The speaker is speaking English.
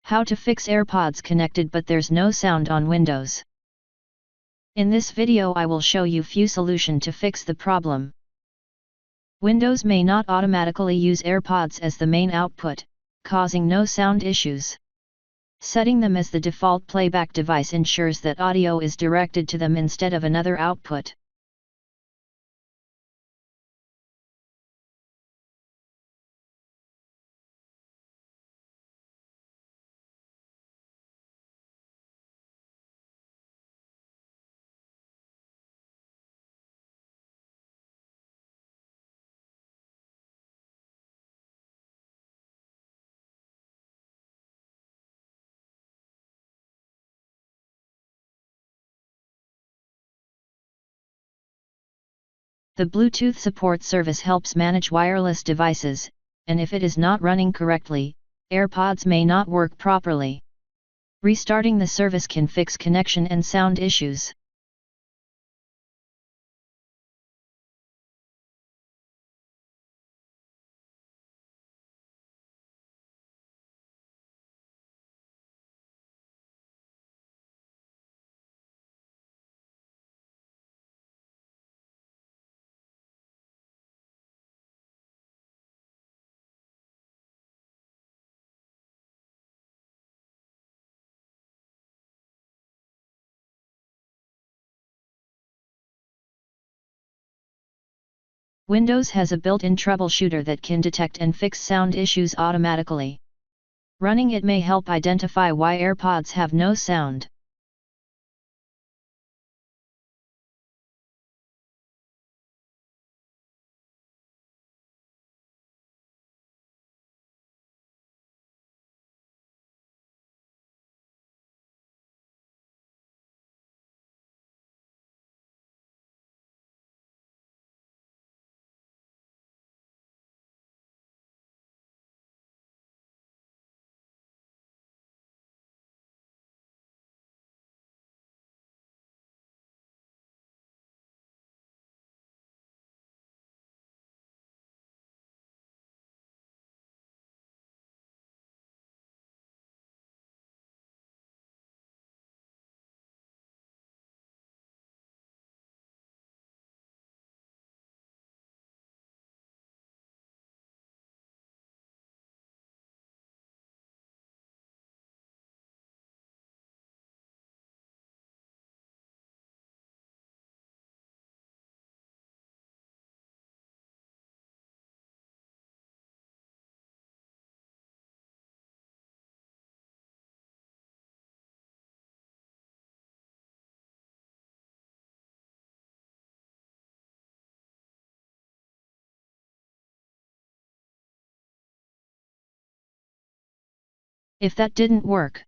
How to fix AirPods connected but there's no sound on Windows. In this video I will show you few solution to fix the problem. Windows may not automatically use AirPods as the main output, causing no sound issues. Setting them as the default playback device ensures that audio is directed to them instead of another output. The Bluetooth support service helps manage wireless devices, and if it is not running correctly, AirPods may not work properly. Restarting the service can fix connection and sound issues. Windows has a built-in troubleshooter that can detect and fix sound issues automatically. Running it may help identify why AirPods have no sound. If that didn't work,